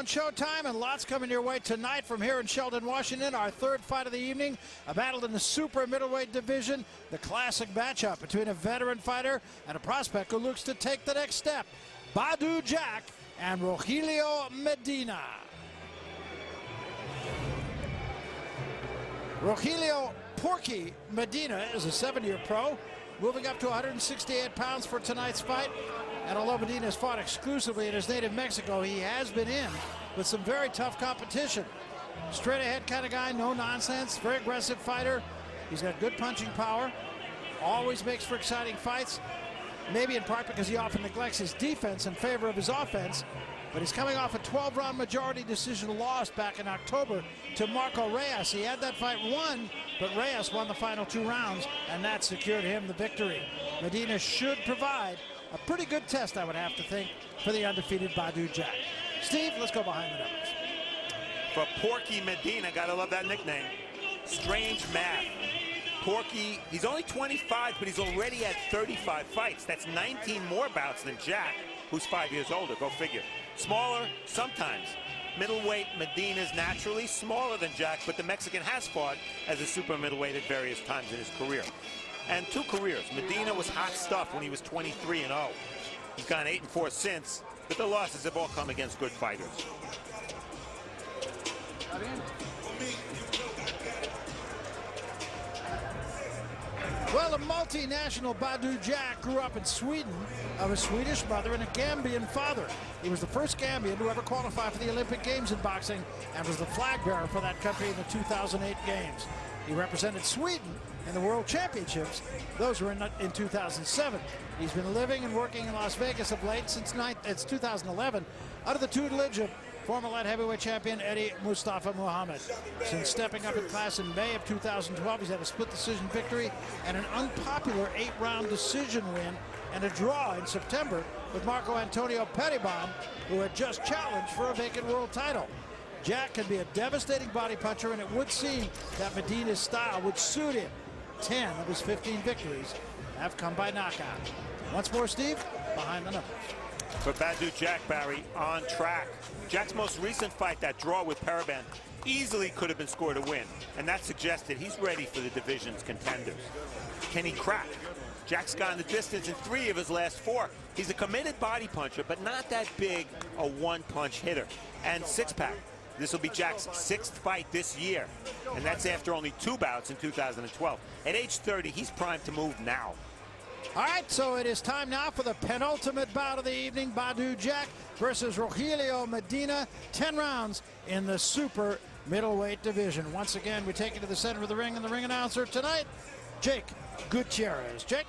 on Showtime, and lots coming your way tonight from here in Shelton, Washington. Our third fight of the evening, a battle in the super middleweight division, the classic matchup between a veteran fighter and a prospect who looks to take the next step. Badou Jack and Rogelio Medina. Rogelio Porky Medina is a 7-year pro, moving up to 168 pounds for tonight's fight. And although Medina has fought exclusively in his native Mexico, he has been in with some very tough competition. Straight ahead kind of guy, no nonsense, very aggressive fighter. He's got good punching power, always makes for exciting fights, maybe in part because he often neglects his defense in favor of his offense. But he's coming off a 12-round majority decision loss back in October to Marco Reyes. He had that fight won, but Reyes won the final 2 rounds, and that secured him the victory. Medina should provide a pretty good test, I would have to think, for the undefeated Badou Jack. Steve, let's go behind the numbers. For Porky Medina, gotta love that nickname. Strange math. Porky, he's only 25, but he's already had 35 fights. That's 19 more bouts than Jack, who's 5 years older. Go figure. Smaller, sometimes. Middleweight, Medina's naturally smaller than Jack, but the Mexican has fought as a super middleweight at various times in his career. And 2 careers. Medina was hot stuff when he was 23-0. He's gone 8-4 since, but the losses have all come against good fighters. Well, the multinational Badou Jack grew up in Sweden of a Swedish mother and a Gambian father. He was the first Gambian to ever qualify for the Olympic Games in boxing and was the flag bearer for that country in the 2008 Games. He represented Sweden in the World Championships. Those were in 2007. He's been living and working in Las Vegas of late since 2011 under the tutelage of former light heavyweight champion Eddie Mustafa Muhammad. Since stepping up in class in May of 2012, he's had a split decision victory and an unpopular 8-round decision win and a draw in September with Marco Antonio Peribon, who had just challenged for a vacant world title. Jack can be a devastating body puncher, and it would seem that Medina's style would suit him. 10 of his 15 victories have come by knockout. Once more, Steve, behind the numbers. For Badou Jack, Barry, on track. Jack's most recent fight, that draw with Peribon, easily could have been scored a win, and that suggested he's ready for the division's contenders. Can he crack? Jack's gone the distance in 3 of his last 4. He's a committed body puncher, but not that big a one-punch hitter. And 6-pack. This will be Jack's 6th fight this year, and that's after only 2 bouts in 2012. At age 30, he's primed to move now. All right, so it is time now for the penultimate bout of the evening. Badou Jack versus Rogelio Medina. 10 rounds in the super middleweight division. Once again, we take you to the center of the ring, and the ring announcer tonight, Jake Gutierrez. Jake?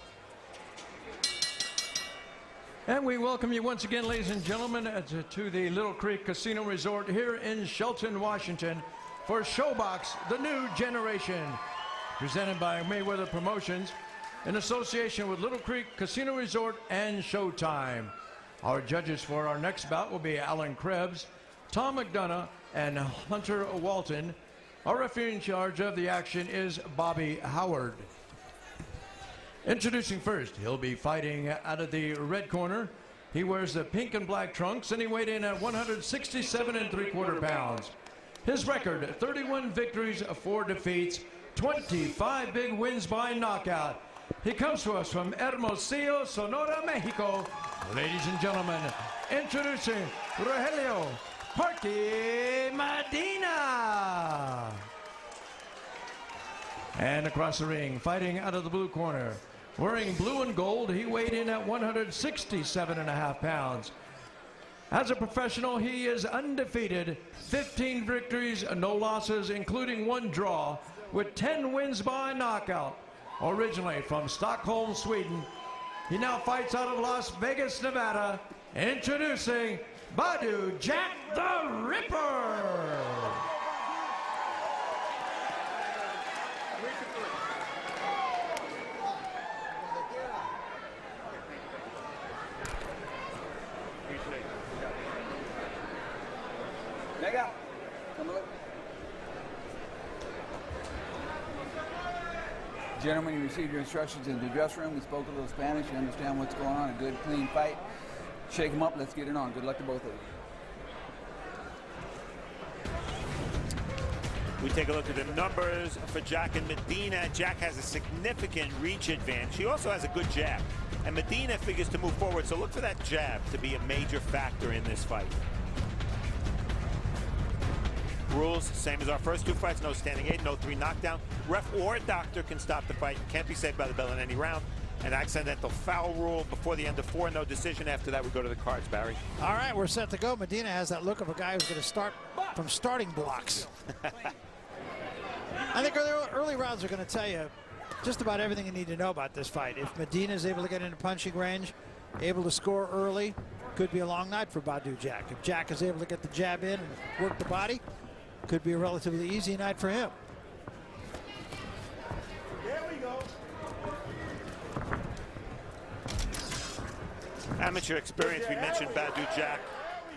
And we welcome you once again, ladies and gentlemen, to the Little Creek Casino Resort here in Shelton, Washington for Showbox, the new generation. Presented by Mayweather Promotions in association with Little Creek Casino Resort and Showtime. Our judges for our next bout will be Alan Krebs, Tom McDonough, and Hunter Walton. Our referee in charge of the action is Bobby Howard. Introducing first, he'll be fighting out of the red corner. He wears the pink and black trunks, and he weighed in at 167 3/4 pounds. His record, 31 victories, 4 defeats, 25 big wins by knockout. He comes to us from Hermosillo, Sonora, Mexico. Ladies and gentlemen, introducing Rogelio Porky Medina. And across the ring, fighting out of the blue corner, wearing blue and gold, he weighed in at 167.5 pounds. As a professional, he is undefeated, 15 victories, no losses, including 1 draw, with 10 wins by knockout. Originally from Stockholm, Sweden, he now fights out of Las Vegas, Nevada. Introducing Badou Jack the Ripper. Gentlemen, you received your instructions in the dressing room. We spoke a little Spanish. You understand what's going on. A good, clean fight. Shake them up. Let's get it on. Good luck to both of you. We take a look at the numbers for Jack and Medina. Jack has a significant reach advantage. He also has a good jab. And Medina figures to move forward, so look for that jab to be a major factor in this fight. Rules, same as our first two fights. No standing 8, no 3 knockdown. Ref or doctor can stop the fight. Can't be saved by the bell in any round. An accidental foul rule before the end of 4. No decision. After that, we go to the cards, Barry. All right, we're set to go. Medina has that look of a guy who's going to start from starting blocks. I think early rounds are going to tell you just about everything you need to know about this fight. If Medina is able to get into punching range, able to score early, could be a long night for Badou Jack. If Jack is able to get the jab in and work the body, could be a relatively easy night for him. There we go. Amateur experience, we mentioned Badou Jack,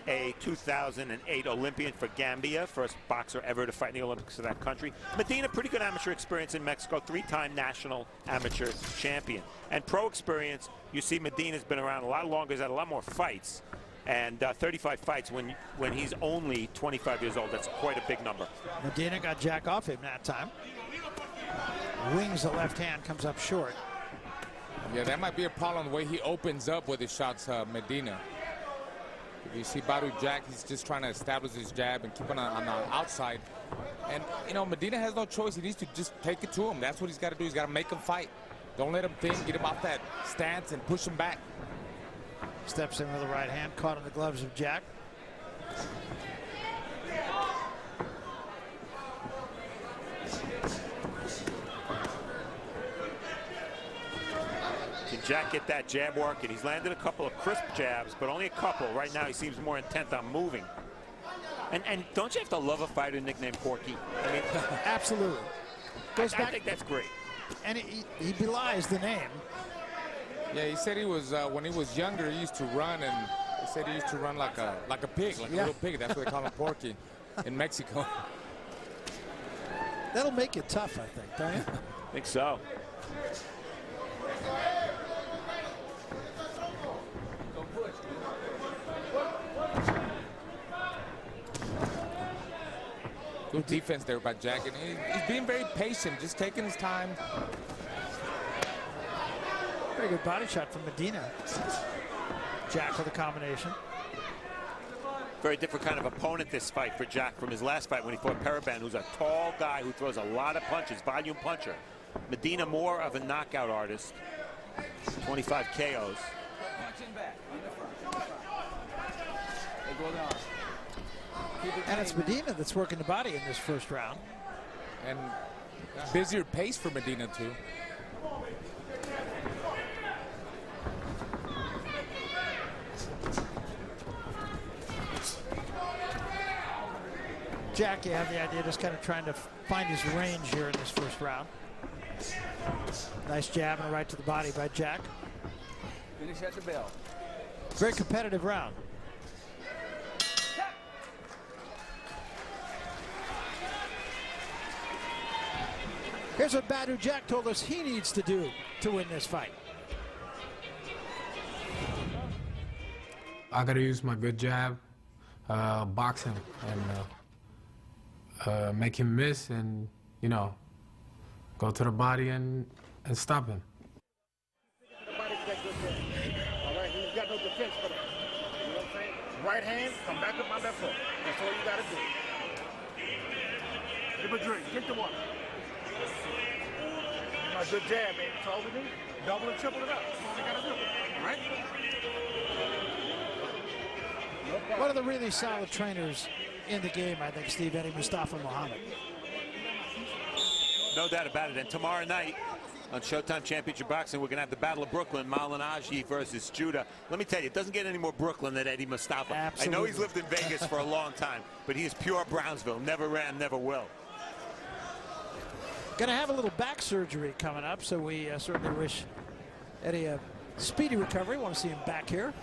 a 2008 Olympian for Gambia, first boxer ever to fight in the Olympics of that country. Medina, pretty good amateur experience in Mexico, 3-time national amateur champion. And pro experience, you see Medina's been around a lot longer, he's had a lot more fights. And 35 fights when he's only 25 years old. That's quite a big number. Medina got Jack off him that time. Wings the left hand, comes up short. Yeah, that might be a problem, the way he opens up with his shots, Medina. If you see Badou Jack, he's just trying to establish his jab and keep on the outside. And, you know, Medina has no choice. He needs to just take it to him. That's what he's got to do. He's got to make him fight. Don't let him think. Get him off that stance and push him back. Steps in with the right hand, caught in the gloves of Jack. Can Jack get that jab working? He's landed a couple of crisp jabs, but only a couple. Right now, he seems more intent on moving. And don't you have to love a fighter nicknamed Porky? I mean, absolutely. I think that's great. And he belies the name. Yeah, he said he was when he was younger, he used to run, and he said he used to run like a pig, like a little pig. That's what they call him, Porky, in Mexico. That'll make it tough, I think, don't you? I think so. Good defense there by Jack, and he's being very patient, just taking his time. Very good body shot from Medina. Jack with a combination. Very different kind of opponent this fight for Jack from his last fight when he fought Paraban, who's a tall guy who throws a lot of punches, volume puncher. Medina more of a knockout artist. 25 KOs. And it's Medina that's working the body in this first round. And busier pace for Medina, too. Jack, you have the idea, just kind of trying to find his range here in this first round. Nice jab and a right to the body by Jack. Finish at the bell. Very competitive round. Here's what Badou Jack told us he needs to do to win this fight. I gotta use my good jab, box him, and make him miss, and you know, go to the body and stop him. All right, he's got no defense for that. You know what I'm saying? Right hand, come back with my left hook. That's all you gotta do. Give a drink, get the water. My good jab, baby. That's all we do. Double and triple it up. That's all we gotta do. All right? One of the really solid trainers in the game, I think, Steve, Eddie Mustafa Muhammad. No doubt about it. And tomorrow night on Showtime Championship Boxing, we're going to have the Battle of Brooklyn, Malinaji versus Judah. Let me tell you, it doesn't get any more Brooklyn than Eddie Mustafa. Absolutely. I know he's lived in Vegas for a long time, but he is pure Brownsville. Never ran, never will. Going to have a little back surgery coming up, so we certainly wish Eddie a speedy recovery. Want to see him back here.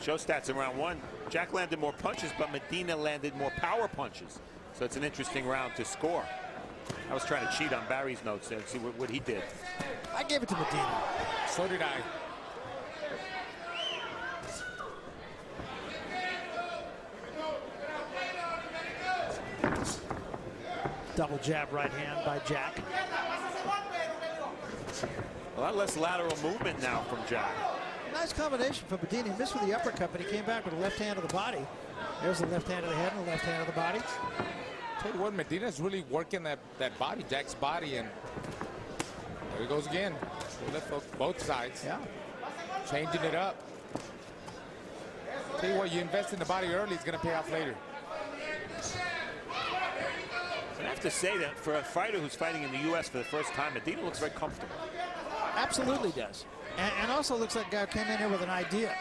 Show stats in round one. Jack landed more punches, but Medina landed more power punches. So it's an interesting round to score. I was trying to cheat on Barry's notes there and see what he did. I gave it to Medina. So did I. Double jab right hand by Jack. A lot less lateral movement now from Jack. Nice combination from Medina. He missed with the uppercut, but he came back with a left hand to the body. There's the left hand to the head and the left hand to the body. Tell you what, Medina's really working that body, Jack's body, and there he goes again. Left hook, both sides. Yeah. Changing it up. Tell you what, you invest in the body early, it's going to pay off later. I have to say that for a fighter who's fighting in the U.S. for the first time, Medina looks very comfortable. Absolutely does. And also looks like a guy who came in here with an idea.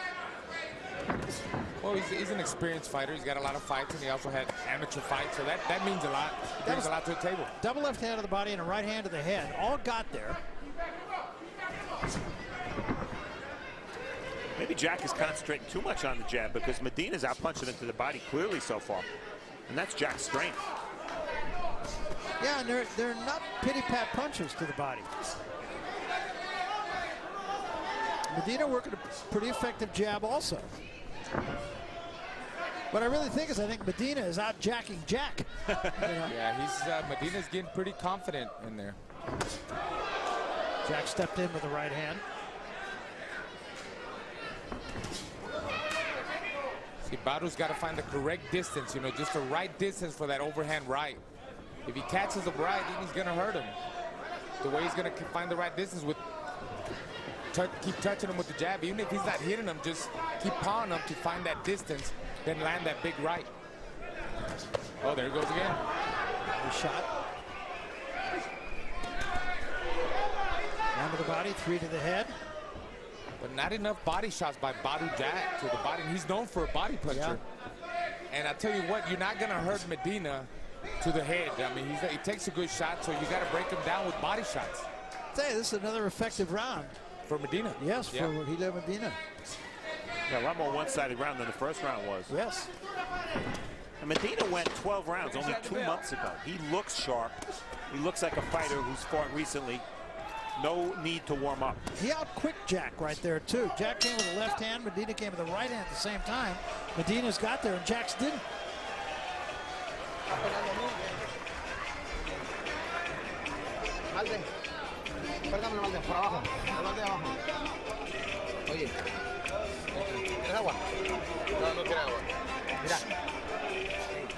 Well, he's an experienced fighter. He's got a lot of fights, and he also had amateur fights, so that means a lot. He brings a lot to the table. Double left hand to the body and a right hand to the head. All got there. Maybe Jack is concentrating too much on the jab because Medina's out-punching into the body clearly so far. And that's Jack's strength. Yeah, and they're not pity-pat punches to the body. Medina working a pretty effective jab also. What I really think is I think Medina is out-jacking Jack. You know? Yeah, Medina's getting pretty confident in there. Jack stepped in with the right hand. See, Badou's got to find the correct distance, you know, just the right distance for that overhand right. If he catches the right, then he's going to hurt him. The way he's going to find the right distance with keep touching him with the jab. Even if he's not hitting him, just keep pawing him to find that distance, then land that big right. Oh, there he goes again. Good shot. One to the body, three to the head. But not enough body shots by Badou Jack to the body. And he's known for a body puncher. Yeah. And I tell you what, you're not going to hurt Medina to the head. I mean, he takes a good shot, so you got to break him down with body shots. Say, this is another effective round. For Medina. Yes, for Rogelio Medina. Yeah, a lot more one-sided round than the first round was. Yes. And Medina went 12 rounds only 2 months ago. He looks sharp. He looks like a fighter who's fought recently. No need to warm up. He out-quicked Jack right there, too. Jack came with the left hand. Medina came with the right hand at the same time. Medina's got there, and Jack's didn't. Pérgamelo, Valde, por abajo. El Valde abajo. Oye, ¿quieres agua? No, no quiere agua. Mira,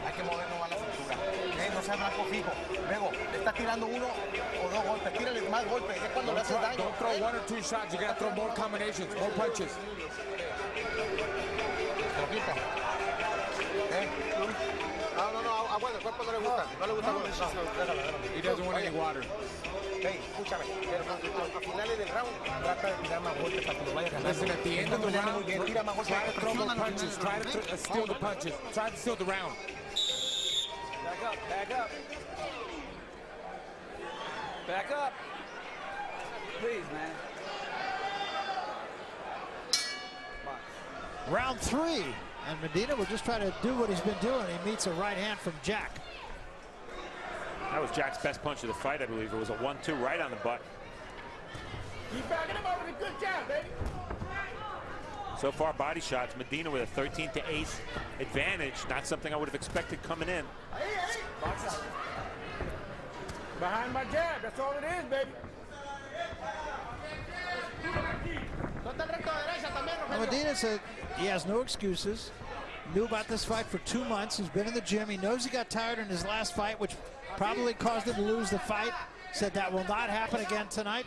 hay que movernos más la cintura. No seas blanco fijo. Luego, le estás tirando uno o dos golpes. Tírale más golpes. Es cuando le haces daño. Don't throw one or two shots. You got to throw more combinations, more punches. Se lo quita. No, agua del cuerpo no le gusta. No le gusta. He doesn't want any water. Hey, escúchame, a finales del round trata de tirar más golpes para que lo vaya ganando. Listen, at the end of the round, tira más golpes. try to throw more punches. Try to steal the punches. Try to steal the round. Back up, back up. Back up. Please, man. Round three. And Medina will just try to do what he's been doing. He meets a right hand from Jack. That was Jack's best punch of the fight, I believe. It was a 1-2 right on the butt. Keep backing him up with a good jab, baby. So far, body shots. Medina with a 13-8 advantage. Not something I would have expected coming in. Behind my jab, that's all it is, baby. Now Medina said he has no excuses. Knew about this fight for 2 months. He's been in the gym. He knows he got tired in his last fight, which probably caused him to lose the fight. Said that will not happen again tonight.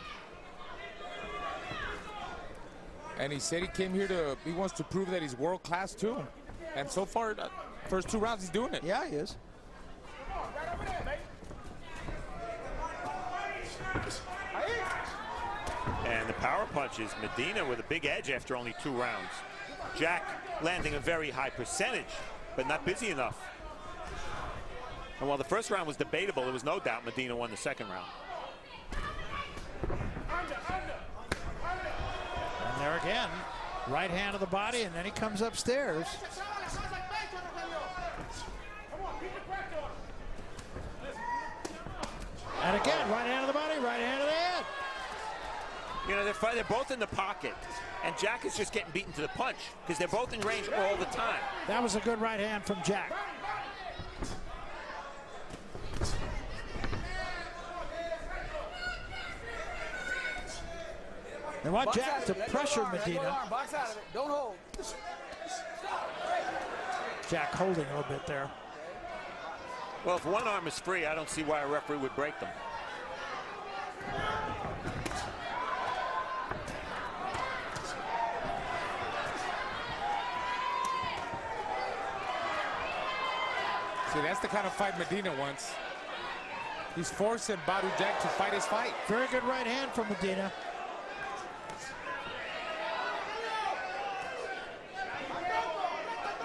And he said he came here he wants to prove that he's world class too. And so far, first 2 rounds, he's doing it. Yeah, he is. And the power punches. Medina with a big edge after only 2 rounds. Jack landing a very high percentage, but not busy enough. And while the first round was debatable, there was no doubt Medina won the second round. And there again, right hand to the body, and then he comes upstairs. And again, right hand to the body, right hand to the head. You know, they're both in the pocket, and Jack is just getting beaten to the punch because they're both in range all the time. That was a good right hand from Jack. They want Box Jack out to of it. Let go of pressure the arm, let go of the Medina. arm. Box out of it. Don't hold. Jack holding a little bit there. Well, if one arm is free, I don't see why a referee would break them. See, that's the kind of fight Medina wants. He's forcing Badou Jack to fight his fight. Very good right hand from Medina.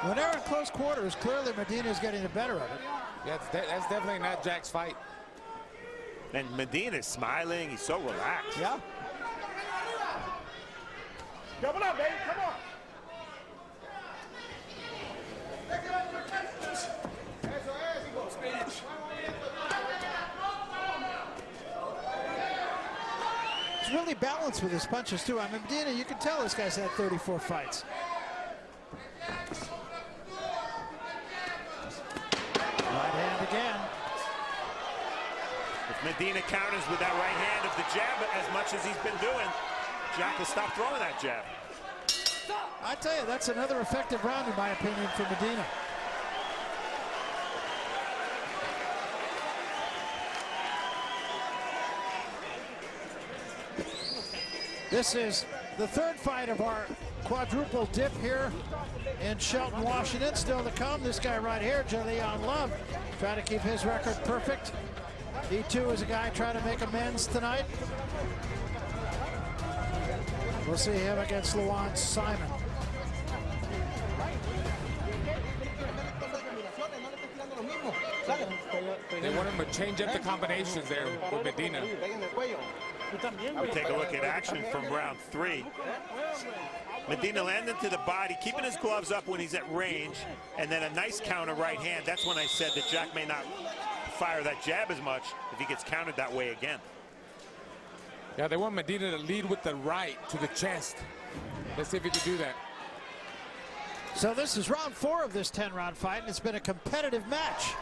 When they're in close quarters, clearly Medina's getting the better of it. Yeah, that's definitely not Jack's fight. And Medina's smiling. He's so relaxed. Yeah. Double up, baby. Come on. He's really balanced with his punches, too. I mean, Medina, you can tell this guy's had 34 fights. Right hand again. If Medina counters with that right hand of the jab as much as he's been doing, Jack will stop throwing that jab. I tell you, that's another effective round, in my opinion, for Medina. This is the third fight of our quadruple dip here in Shelton, Washington. Still to come, this guy right here, Jaleon Love, trying to keep his record perfect. He too is a guy trying to make amends tonight. We'll see him against Luan Simon. They want him to change up the combinations there with Medina. Take a look at action from round 3. Medina landing to the body, keeping his gloves up when he's at range, and then a nice counter right hand. That's when I said that Jack may not fire that jab as much if he gets countered that way again. Yeah, they want Medina to lead with the right to the chest. Let's see if he can do that. So this is round 4 of this 10-round fight, and it's been a competitive match.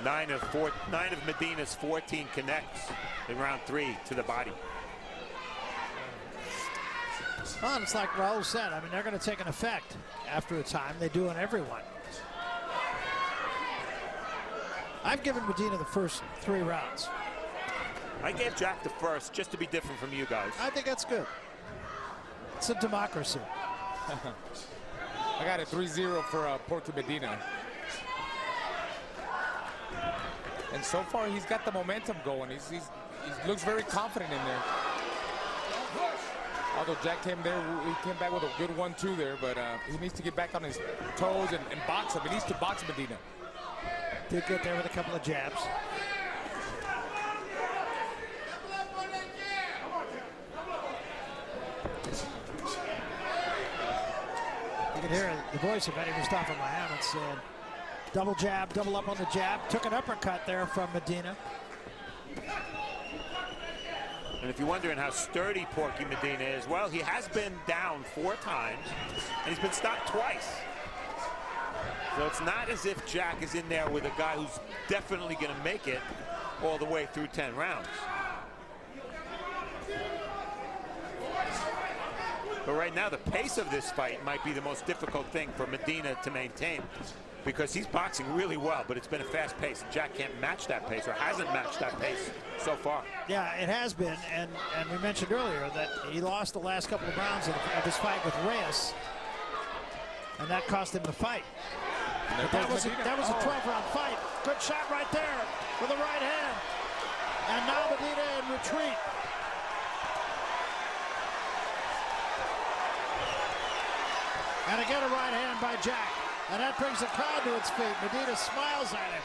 Nine of Medina's 14 connects in round 3 to the body. Well, it's like Raul said, I mean, they're going to take an effect after a time. They do on everyone. I've given Medina the first 3 rounds. I gave Jack the first just to be different from you guys. I think that's good. It's a democracy. I got a 3-0 for Porky Medina. And so far, he's got the momentum going. He looks very confident in there. Although Jack came back with a good 1-2 there, but he needs to get back on his toes and box him. He needs to box Medina. Did get there with a couple of jabs. You can hear the voice of Eddie Mustafa Mohammed saying, double jab, double up on the jab. Took an uppercut there from Medina. And if you're wondering how sturdy Porky Medina is, well, he has been down 4 times, and he's been stopped twice. So it's not as if Jack is in there with a guy who's definitely going to make it all the way through 10 rounds. But right now, the pace of this fight might be the most difficult thing for Medina to maintain, because he's boxing really well, but it's been a fast pace. Jack can't match that pace, or hasn't matched that pace so far. Yeah, it has been, and we mentioned earlier that he lost the last couple of rounds of his fight with Reyes, and that cost him the fight. But that was a 12-round fight. Good shot right there with the right hand. And now Medina in retreat. And again a right hand by Jack. And that brings the crowd to its feet. Medina smiles at him.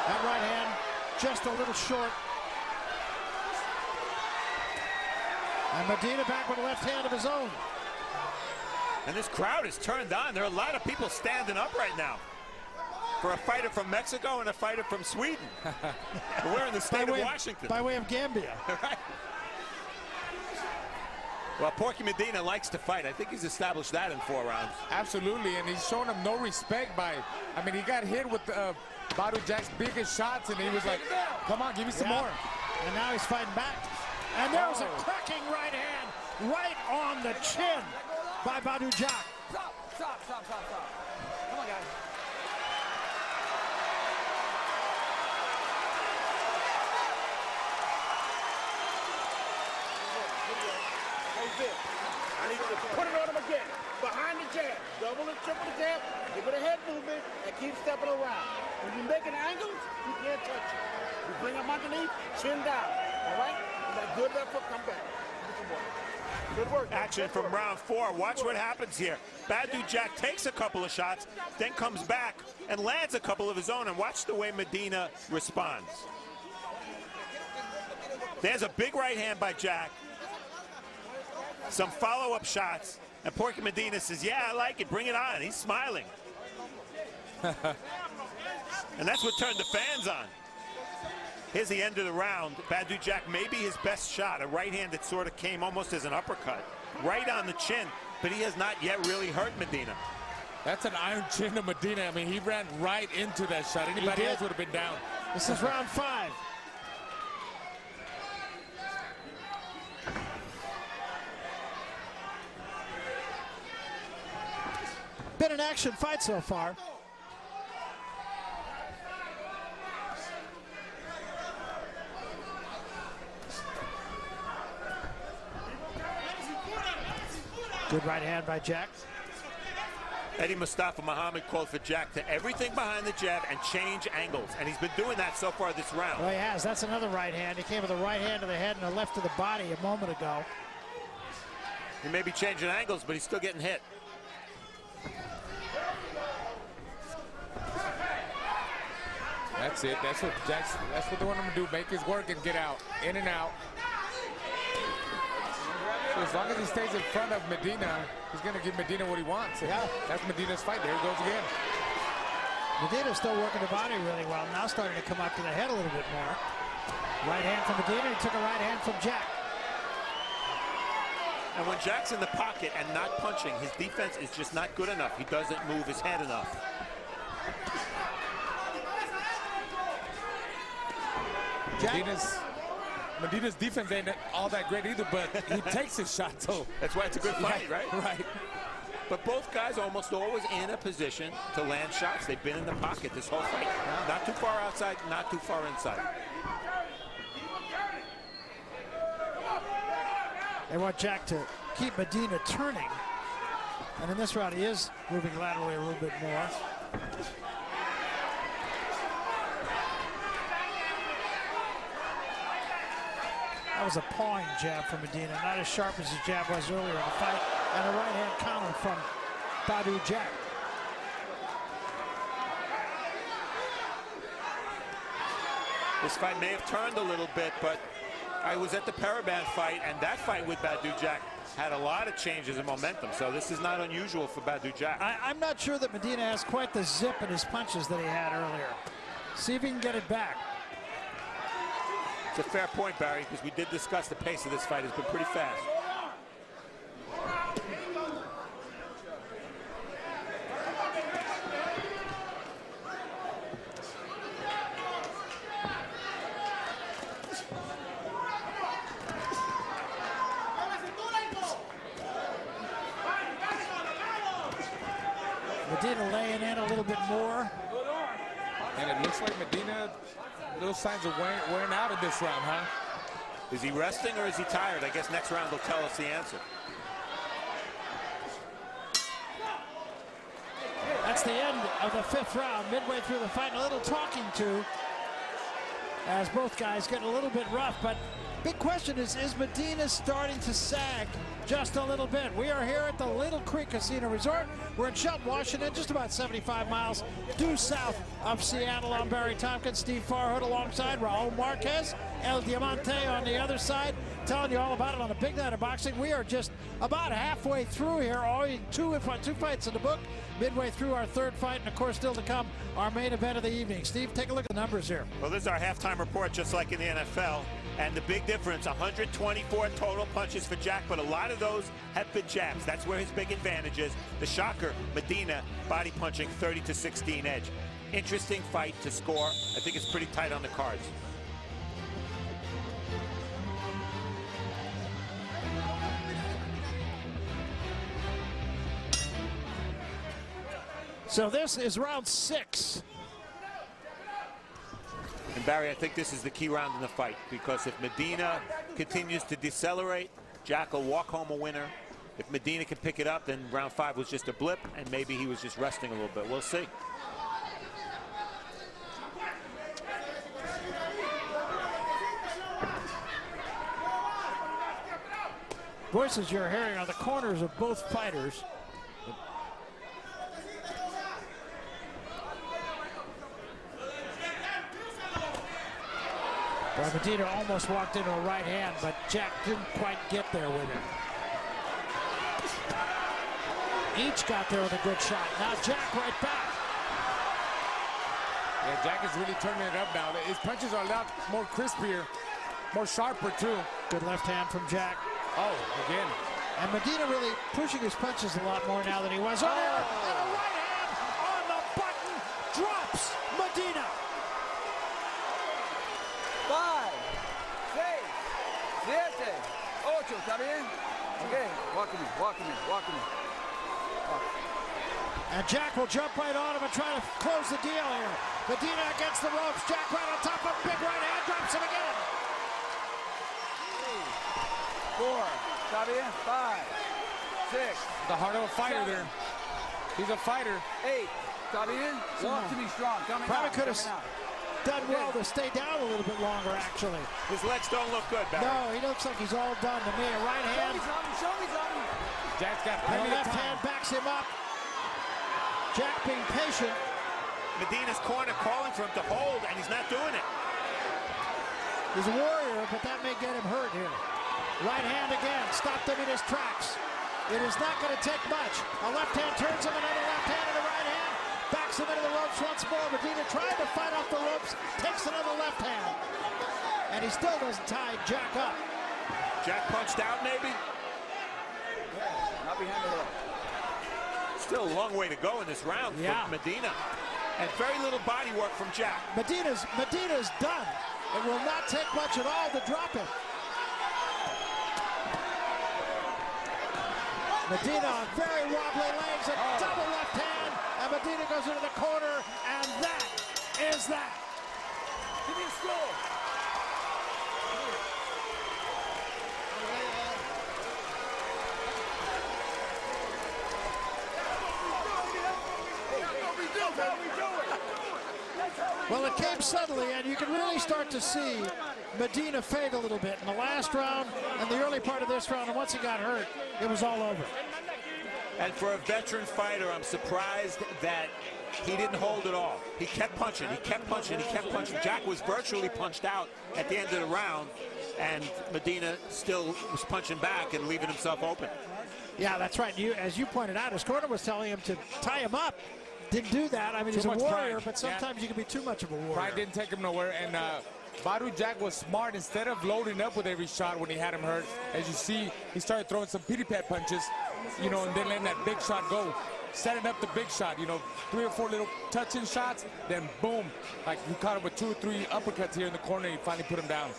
That right hand just a little short. And Medina back with a left hand of his own. And this crowd is turned on. There are a lot of people standing up right now for a fighter from Mexico and a fighter from Sweden. We're in the state of Washington. By way of Gambia. Right. Well, Porky Medina likes to fight. I think he's established that in 4 rounds. Absolutely, and he's shown him no respect by, I mean, he got hit with Badou Jack's biggest shots, and he was like, come on, give me some more. And now he's fighting back. And there was a cracking right hand right on the chin by Badou Jack. Stop. Come on, guys. I need you to put it on him again. Behind the jab. Double and triple the jab. Give it a head movement and keep stepping around. When you're making angles, you can't touch it. You bring him underneath, chin down. All right? And that good left foot come back. Good work. Action from round 4. Watch what happens here. Badou Jack takes a couple of shots, then comes back and lands a couple of his own. And watch the way Medina responds. There's a big right hand by Jack. Some follow-up shots. And Porky Medina says, yeah, I like it. Bring it on. He's smiling. And that's what turned the fans on. Here's the end of the round. Badou Jack may be his best shot. A right hand that sort of came almost as an uppercut. Right on the chin. But he has not yet really hurt Medina. That's an iron chin to Medina. I mean, he ran right into that shot. Anybody else would have been down. This is round 5. Been an action fight so far. Good right hand by Jack. Eddie Mustafa Muhammad called for Jack to everything behind the jab and change angles. And he's been doing that so far this round. Well, he has. That's another right hand. He came with a right hand to the head and a left to the body a moment ago. He may be changing angles, but he's still getting hit. That's it. That's what they want him to do. Make his work and get out. In and out. So as long as he stays in front of Medina, he's going to give Medina what he wants. Yeah. That's Medina's fight. There he goes again. Medina's still working the body really well. Now starting to come up to the head a little bit more. Right hand from Medina. He took a right hand from Jack. And when Jack's in the pocket and not punching, his defense is just not good enough. He doesn't move his head enough. Medina's defense ain't all that great either, but he takes his shot, so. That's why it's a good fight, Yeah, right? Right. But both guys almost always in a position to land shots. They've been in the pocket this whole fight. Not too far outside, not too far inside. They want Jack to keep Medina turning. And in this round, he is moving laterally a little bit more. That was a pawing jab from Medina, not as sharp as his jab was earlier in the fight. And a right hand counter from Badou Jack. This fight may have turned a little bit, but I was at the Paraband fight, and that fight with Badou Jack had a lot of changes in momentum, so this is not unusual for Badou Jack. I'm not sure that Medina has quite the zip in his punches that he had earlier. See if he can get it back. It's a fair point, Barry, because we did discuss the pace of this fight has been pretty fast. Medina laying in a little bit more. And it looks like Medina, little signs of wearing out in this round, huh? Is he resting or is he tired? I guess next round will tell us the answer. That's the end of the 5th round, midway through the fight. A little talking to as both guys get a little bit rough, but big question is Medina starting to sag just a little bit? We are here at the Little Creek Casino Resort. We're in Shelton, Washington, just about 75 miles due south of Seattle. I'm Barry Tompkins, Steve Farhood alongside Raul Marquez, El Diamante on the other side, telling you all about it on a big night of boxing. We are just about halfway through here, only two fights in the book, midway through our 3rd fight, and of course still to come, our main event of the evening. Steve, take a look at the numbers here. Well, this is our halftime report, just like in the NFL. And the big difference, 124 total punches for Jack, but a lot of those have been jabs. That's where his big advantage is. The shocker, Medina, body punching 30-16 edge. Interesting fight to score. I think it's pretty tight on the cards. So this is round 6. And Barry, I think this is the key round in the fight, because if Medina continues to decelerate, Jack will walk home a winner. If Medina can pick it up, then round 5 was just a blip, and maybe he was just resting a little bit. We'll see. Voices you're hearing on the corners of both fighters. Well, Medina almost walked into a right hand, but Jack didn't quite get there with it. Each got there with a good shot. Now Jack right back. Yeah, Jack is really turning it up now. His punches are a lot more crispier, more sharper too. Good left hand from Jack. Oh, again. And Medina really pushing his punches a lot more now than he was earlier. And a right hand on the button drops Medina. 5, 6, 7, 8. ¿Está bien? Okay, walk me, walk me, walk me. And Jack will jump right on him and try to close the deal here. Medina against the ropes. Jack right on top of big right hand, drops him again. 4, ¿está bien? 5, 6. The heart of a fighter there. He's a fighter. 8, ¿está bien? Want to be strong. Coming Probably out, could have coming out. done well to stay down a little bit longer, actually. His legs don't look good, Barry. No, he looks like he's all done to me. A right hand. Show me something. Jack's got And plenty the of left time. hand backs him up. Jack being patient. Medina's corner calling for him to hold, and he's not doing it. He's a warrior, but that may get him hurt here. Right hand again, stopped him in his tracks. It is not going to take much. A left hand turns him, another left hand and a right hand. Backs him into the ropes once more. Medina trying to fight off the ropes, takes another left hand. And he still doesn't tie Jack up. Jack punched out, maybe? Not behind the head. Still a long way to go in this round Yeah. for Medina. And very little body work from Jack. Medina's done. It will not take much at all to drop him. Medina on very wobbly legs, a double left hand, and Medina goes into the corner, and that is that. Give me a score. Well, it came suddenly, and you can really start to see Medina fade a little bit in the last round and the early part of this round, and once he got hurt, it was all over. And for a veteran fighter, I'm surprised that he didn't hold it all. He kept punching, he kept punching, he kept punching. Jack was virtually punched out at the end of the round, and Medina still was punching back and leaving himself open. Yeah, that's right. As you pointed out, his corner was telling him to tie him up. Didn't do that. I mean, he's a warrior, pride. but sometimes you can be too much of a warrior. Pride didn't take him nowhere, and Badou Jack was smart. Instead of loading up with every shot when he had him hurt, as you see, he started throwing some pity-pat punches, you know, and then letting that big shot go. Setting up the big shot, you know, 3 or 4 little touching shots, then boom, like he caught him with 2 or 3 uppercuts here in the corner, and he finally put him down.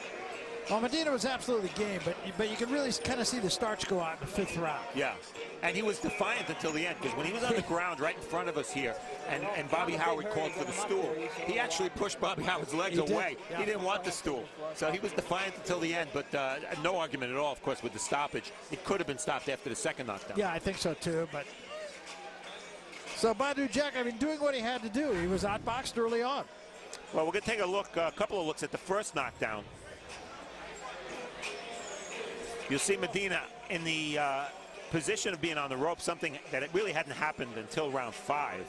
Well, Medina was absolutely game, but you can really kind of see the starch go out in the 5th round. Yeah, and he was defiant until the end, because when he was on the ground right in front of us here, and Bobby Howard called for the stool, he actually pushed Bobby Howard's legs away. Yeah. He didn't want the stool. So he was defiant until the end, but no argument at all, of course, with the stoppage. It could have been stopped after the second knockdown. Yeah, I think so too, but... So Badou Jack, I mean, doing what he had to do. He was outboxed early on. Well, we're going to take a look, a couple of looks at the first knockdown. You'll see Medina in the position of being on the rope, something that it really hadn't happened until round 5.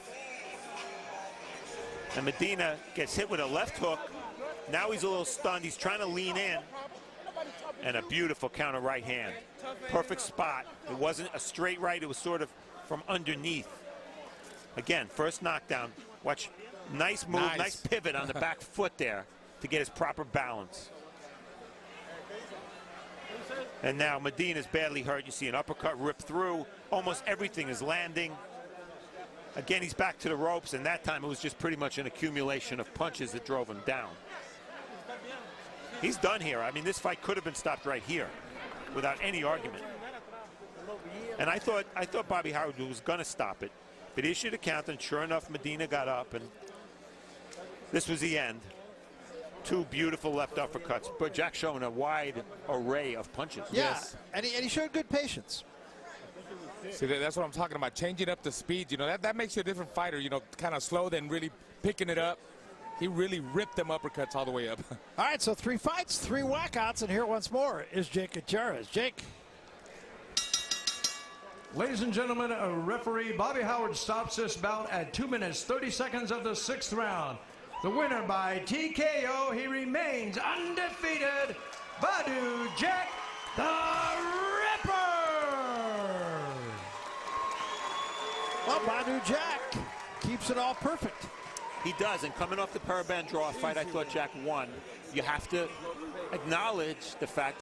And Medina gets hit with a left hook. Now he's a little stunned. He's trying to lean in. And a beautiful counter right hand. Perfect spot. It wasn't a straight right. It was sort of from underneath. Again, first knockdown. Watch, nice move, nice pivot on the back foot there to get his proper balance. And now Medina's badly hurt. You see an uppercut rip through. Almost everything is landing. Again, he's back to the ropes, and that time it was just pretty much an accumulation of punches that drove him down. He's done here. I mean, this fight could have been stopped right here without any argument. And I thought Bobby Howard was going to stop it. But he issued a count, and sure enough, Medina got up, and this was the end. Two beautiful left uppercuts. But Jack showing a wide array of punches. Yeah, Yes. and he showed good patience. See, that's what I'm talking about, changing up the speed. You know, that makes you a different fighter, you know, kind of slow, then really picking it up. He really ripped them uppercuts all the way up. All right, so 3 fights, 3 whackouts, and here once more is Jake Gutierrez. Jake. Ladies and gentlemen, referee Bobby Howard stops this bout at 2 minutes, 30 seconds of the 6th round. The winner by TKO, he remains undefeated, Badou Jack the Ripper. Well, Badou Jack keeps it all perfect. He does, and coming off the Paraband draw fight, I thought Jack won. You have to acknowledge the fact